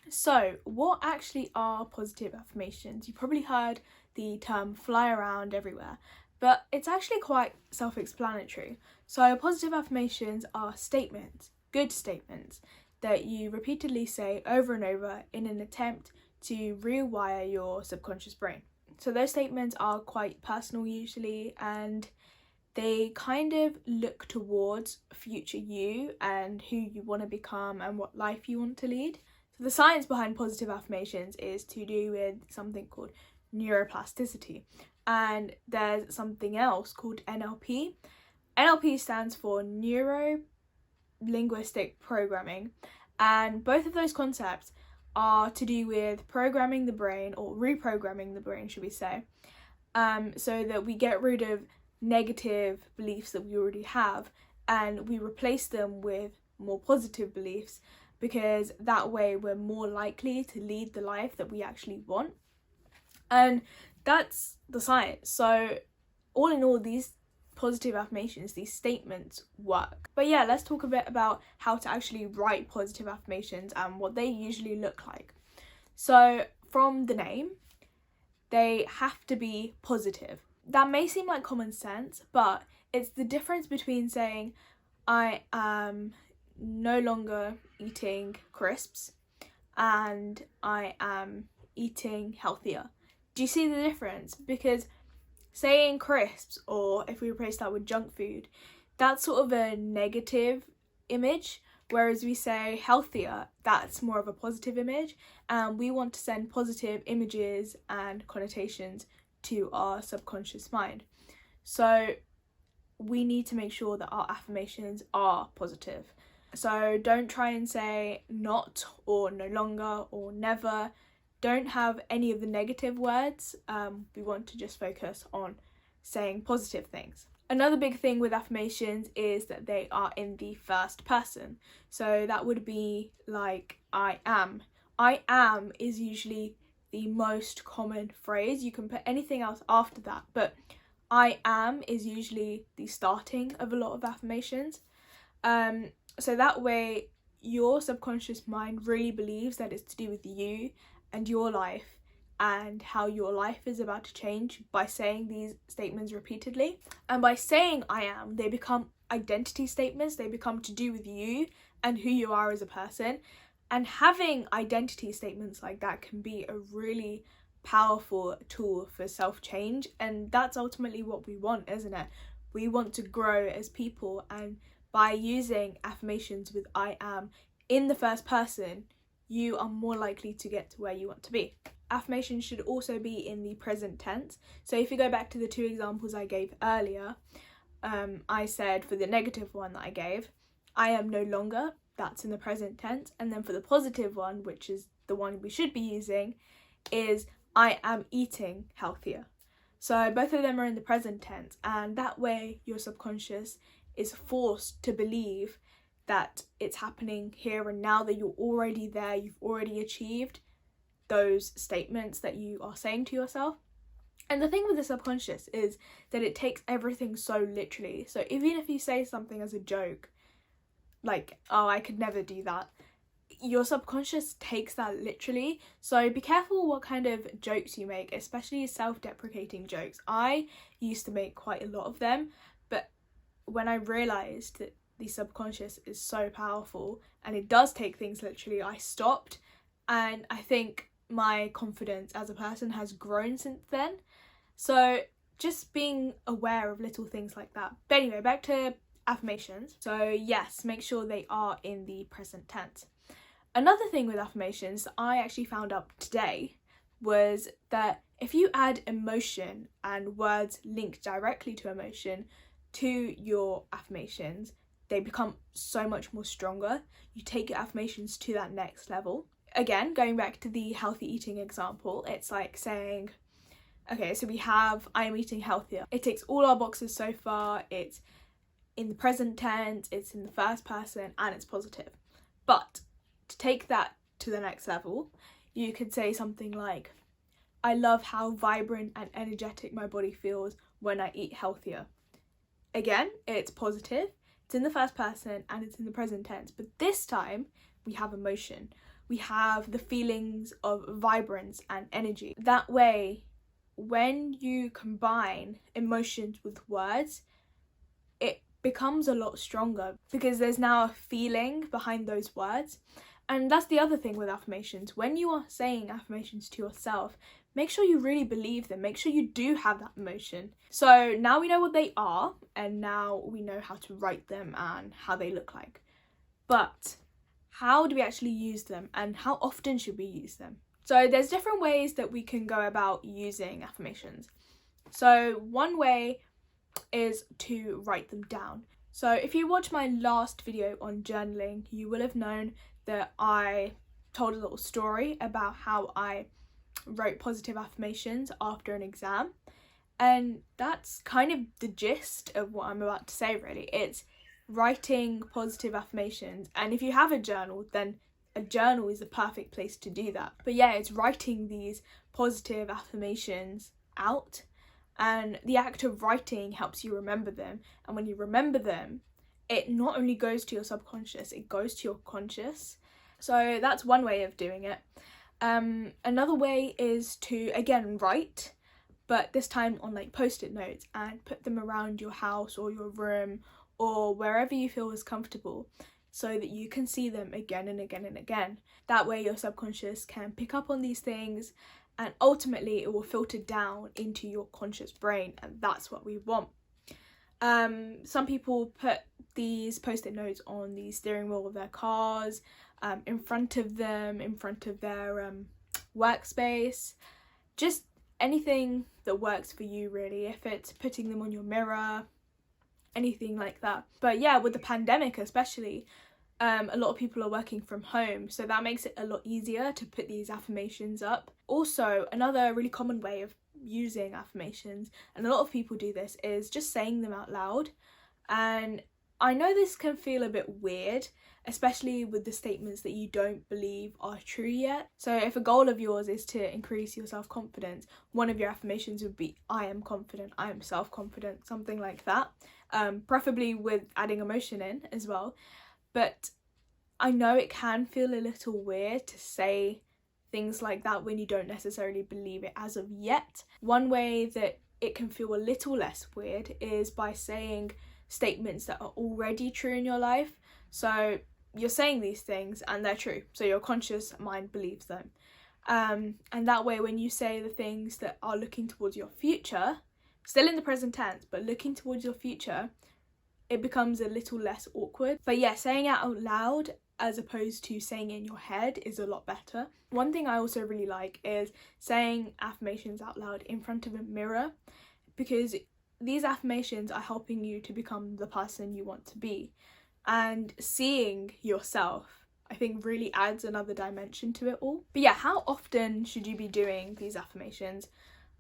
So, what actually are positive affirmations? You probably heard the term fly around everywhere, but it's actually quite self-explanatory. So, positive affirmations are statements, good statements, that you repeatedly say over and over in an attempt to rewire your subconscious brain. So, those statements are quite personal usually, and they kind of look towards future you and who you want to become and what life you want to lead. So the science behind positive affirmations is to do with something called neuroplasticity, and there's something else called NLP. NLP stands for neuro linguistic programming, and both of those concepts are to do with programming the brain, or reprogramming the brain should we say, so that we get rid of negative beliefs that we already have and we replace them with more positive beliefs, because that way we're more likely to lead the life that we actually want. And that's the science. So all in all, these positive affirmations, these statements work. But yeah, let's talk a bit about how to actually write positive affirmations and what they usually look like. So from the name, they have to be positive. That may seem like common sense, but it's the difference between saying I am no longer eating crisps and I am eating healthier. Do you see the difference? Because saying crisps, or if we replace that with junk food, that's sort of a negative image, whereas we say healthier, that's more of a positive image, and we want to send positive images and connotations to our subconscious mind. So we need to make sure that our affirmations are positive. So don't try and say not, or no longer, or never. Don't have any of the negative words. We want to just focus on saying positive things. Another big thing with affirmations is that they are in the first person. So that would be like I am. I am is usually the most common phrase. You can put anything else after that, but I am is usually the starting of a lot of affirmations. So that way your subconscious mind really believes that it's to do with you and your life and how your life is about to change by saying these statements repeatedly. And by saying I am, they become identity statements. They become to do with you and who you are as a person. And having identity statements like that can be a really powerful tool for self-change, and that's ultimately what we want, isn't it? We want to grow as people, and by using affirmations with I am in the first person, you are more likely to get to where you want to be. Affirmations should also be in the present tense. So if you go back to the two examples I gave earlier, I said for the negative one that I gave, I am no longer, that's in the present tense. And then for the positive one, which is the one we should be using, is I am eating healthier. So both of them are in the present tense, and that way your subconscious is forced to believe that it's happening here and now, that you're already there, you've already achieved those statements that you are saying to yourself. And the thing with the subconscious is that it takes everything so literally. So even if you say something as a joke, like, oh, I could never do that, your subconscious takes that literally. So be careful what kind of jokes you make, especially self-deprecating jokes. I used to make quite a lot of them, but when I realised that the subconscious is so powerful and it does take things literally, I stopped, and I think my confidence as a person has grown since then. So just being aware of little things like that. But anyway, back to affirmations. So yes, make sure they are in the present tense. Another thing with affirmations that I actually found out today was that if you add emotion and words linked directly to emotion to your affirmations, they become so much more stronger. You take your affirmations to that next level. Again, going back to the healthy eating example, it's like saying, okay, so we have I am eating healthier. It ticks all our boxes so far. It's in the present tense, it's in the first person, and it's positive. But to take that to the next level, you could say something like, I love how vibrant and energetic my body feels when I eat healthier. Again, it's positive, it's in the first person, and it's in the present tense, but this time we have emotion. we have the feelings of vibrance and energy. That way, when you combine emotions with words, it becomes a lot stronger because there's now a feeling behind those words. And that's the other thing with affirmations. When you are saying affirmations to yourself, make sure you really believe them. Make sure you do have that emotion. So now we know what they are, and now we know how to write them and how they look like. But how do we actually use them, and how often should we use them? So there's different ways that we can go about using affirmations. So one way is to write them down. So if you watch my last video on journaling, you will have known that I told a little story about how I wrote positive affirmations after an exam. And that's kind of the gist of what I'm about to say, really. It's writing positive affirmations. And if you have a journal, then a journal is the perfect place to do that. But yeah, it's writing these positive affirmations out. And the act of writing helps you remember them. And when you remember them, it not only goes to your subconscious, it goes to your conscious. So that's one way of doing it. Another way is to, again, write, but this time on like post-it notes, and put them around your house or your room or wherever you feel is comfortable, so that you can see them again and again and again. That way your subconscious can pick up on these things, and ultimately it will filter down into your conscious brain, and that's what we want. Some people put these post-it notes on the steering wheel of their cars, in front of them, in front of their workspace, just anything that works for you, really. If it's putting them on your mirror, anything like that. But yeah, with the pandemic especially, a lot of people are working from home, so that makes it a lot easier to put these affirmations up. Also, another really common way of using affirmations, and a lot of people do this, is just saying them out loud. And I know this can feel a bit weird, especially with the statements that you don't believe are true yet. So if a goal of yours is to increase your self-confidence, one of your affirmations would be, I am confident, I am self-confident, something like that. Preferably with adding emotion in as well. But I know it can feel a little weird to say things like that when you don't necessarily believe it as of yet. One way that it can feel a little less weird is by saying statements that are already true in your life. So you're saying these things and they're true, so your conscious mind believes them. And that way, when you say the things that are looking towards your future, still in the present tense, but looking towards your future, it becomes a little less awkward. But yeah, saying it out loud as opposed to saying it in your head is a lot better. One thing I also really like is saying affirmations out loud in front of a mirror, because these affirmations are helping you to become the person you want to be. And seeing yourself, I think, really adds another dimension to it all. But yeah, how often should you be doing these affirmations?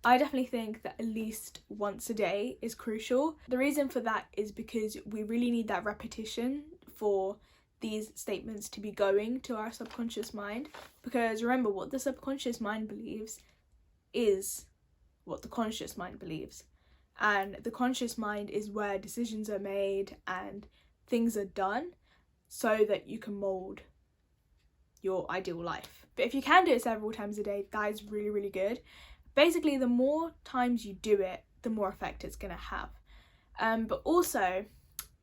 I definitely think that at least once a day is crucial. The reason for that is because we really need that repetition for these statements to be going to our subconscious mind. Because remember, what the subconscious mind believes is what the conscious mind believes. And the conscious mind is where decisions are made and things are done so that you can mold your ideal life. But if you can do it several times a day, that is really, really good. Basically, the more times you do it, the more effect it's going to have. But also,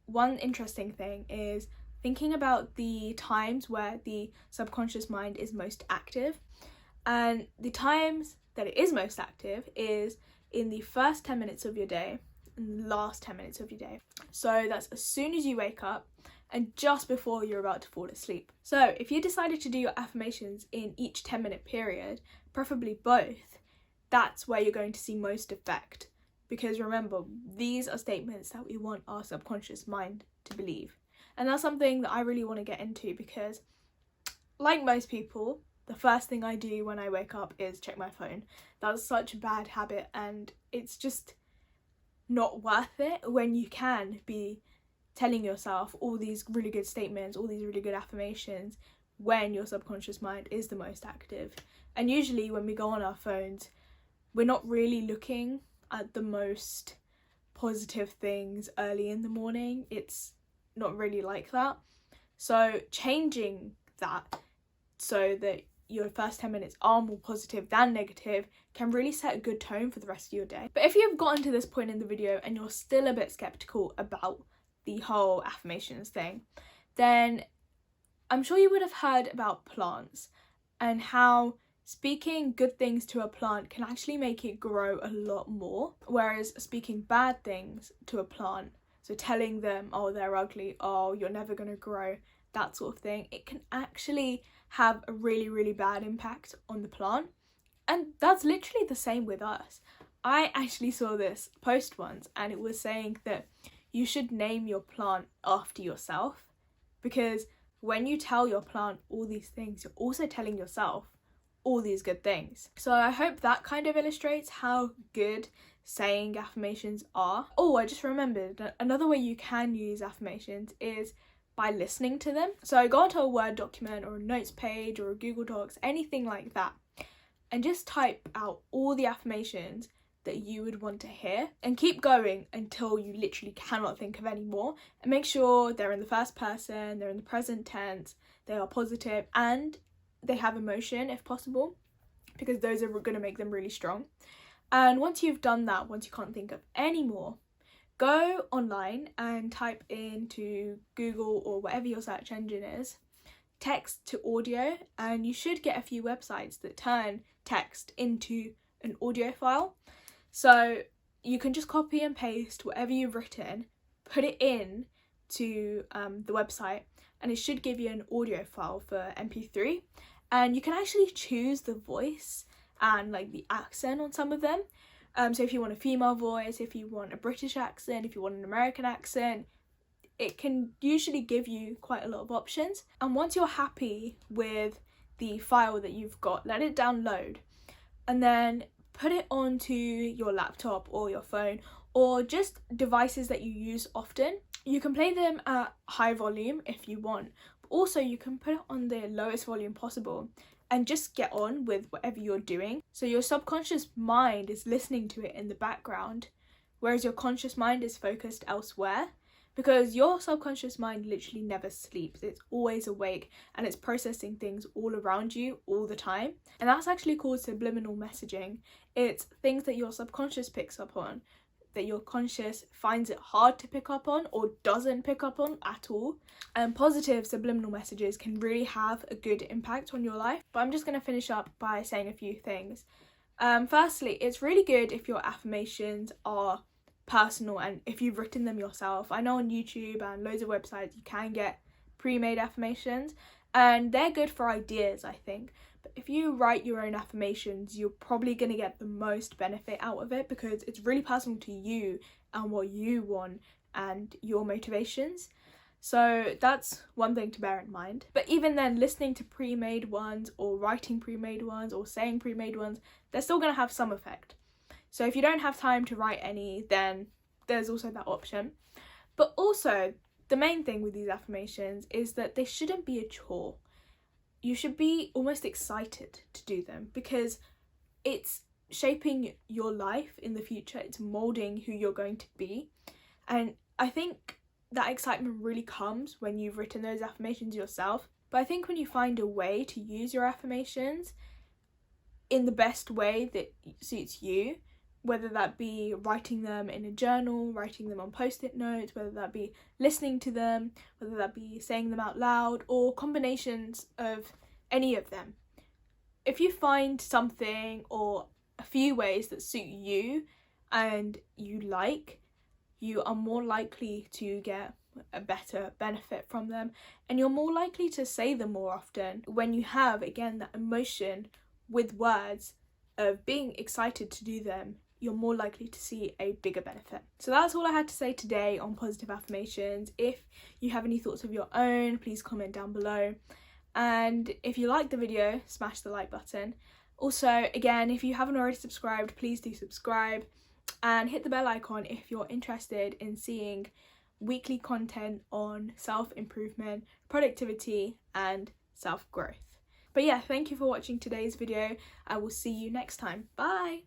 one interesting thing is thinking about the times where the subconscious mind is most active. And the times that it is most active is in the first 10 minutes of your day and the last 10 minutes of your day. So that's as soon as you wake up and just before you're about to fall asleep. So if you decided to do your affirmations in each 10-minute period, preferably both, that's where you're going to see most effect. Because remember, these are statements that we want our subconscious mind to believe. And that's something that I really want to get into, because like most people, the first thing I do when I wake up is check my phone. That's such a bad habit, and it's just not worth it when you can be telling yourself all these really good statements, all these really good affirmations, when your subconscious mind is the most active. And usually when we go on our phones, we're not really looking at the most positive things early in the morning. It's not really like that. So changing that so that your first 10 minutes are more positive than negative can really set a good tone for the rest of your day. But if you've gotten to this point in the video and you're still a bit skeptical about the whole affirmations thing, then I'm sure you would have heard about plants and how speaking good things to a plant can actually make it grow a lot more, whereas speaking bad things to a plant, so telling them, oh, they're ugly, oh, you're never going to grow, that sort of thing, it can actually have a really, really bad impact on the plant. And that's literally the same with us. I actually saw this post once and it was saying that you should name your plant after yourself, because when you tell your plant all these things, you're also telling yourself all these good things. So I hope that kind of illustrates how good saying affirmations are. Oh, I just remembered another way you can use affirmations is by listening to them. So go onto a Word document or a notes page or a Google Docs, anything like that, and just type out all the affirmations that you would want to hear and keep going until you literally cannot think of any more, and make sure they're in the first person, they're in the present tense, they are positive, and they have emotion if possible, because those are going to make them really strong. And once you've done that, once you can't think of any more, go online and type into Google or whatever your search engine is, text to audio, and you should get a few websites that turn text into an audio file. So you can just copy and paste whatever you've written, put it in to the website, and it should give you an audio file for MP3. And you can actually choose the voice and like the accent on some of them. So if you want a female voice, if you want a British accent, if you want an American accent, it can usually give you quite a lot of options. And once you're happy with the file that you've got, let it download and then put it onto your laptop or your phone or just devices that you use often. You can play them at high volume if you want, but also you can put it on the lowest volume possible and just get on with whatever you're doing. So your subconscious mind is listening to it in the background, whereas your conscious mind is focused elsewhere, because your subconscious mind literally never sleeps. It's always awake and it's processing things all around you all the time. And that's actually called subliminal messaging. It's things that your subconscious picks up on, that your conscious finds it hard to pick up on or doesn't pick up on at all. And positive subliminal messages can really have a good impact on your life. But I'm just going to finish up by saying a few things. Firstly, it's really good if your affirmations are personal and if you've written them yourself. I know on YouTube and loads of websites you can get pre-made affirmations and they're good for ideas, I think. But if you write your own affirmations, you're probably going to get the most benefit out of it, because it's really personal to you and what you want and your motivations. So that's one thing to bear in mind. But even then, listening to pre-made ones or writing pre-made ones or saying pre-made ones, they're still going to have some effect. So if you don't have time to write any, then there's also that option. But also, the main thing with these affirmations is that they shouldn't be a chore. You should be almost excited to do them, because it's shaping your life in the future. It's molding who you're going to be. And I think that excitement really comes when you've written those affirmations yourself. But I think when you find a way to use your affirmations in the best way that suits you, whether that be writing them in a journal, writing them on post-it notes, whether that be listening to them, whether that be saying them out loud, or combinations of any of them. If you find something or a few ways that suit you and you like, you are more likely to get a better benefit from them, and you're more likely to say them more often when you have, again, that emotion with words of being excited to do them. You're more likely to see a bigger benefit. So that's all I had to say today on positive affirmations. If you have any thoughts of your own, please comment down below. And if you like the video, smash the like button. Also, again, if you haven't already subscribed, please do subscribe and hit the bell icon if you're interested in seeing weekly content on self-improvement, productivity, and self-growth. But yeah, thank you for watching today's video. I will see you next time. Bye!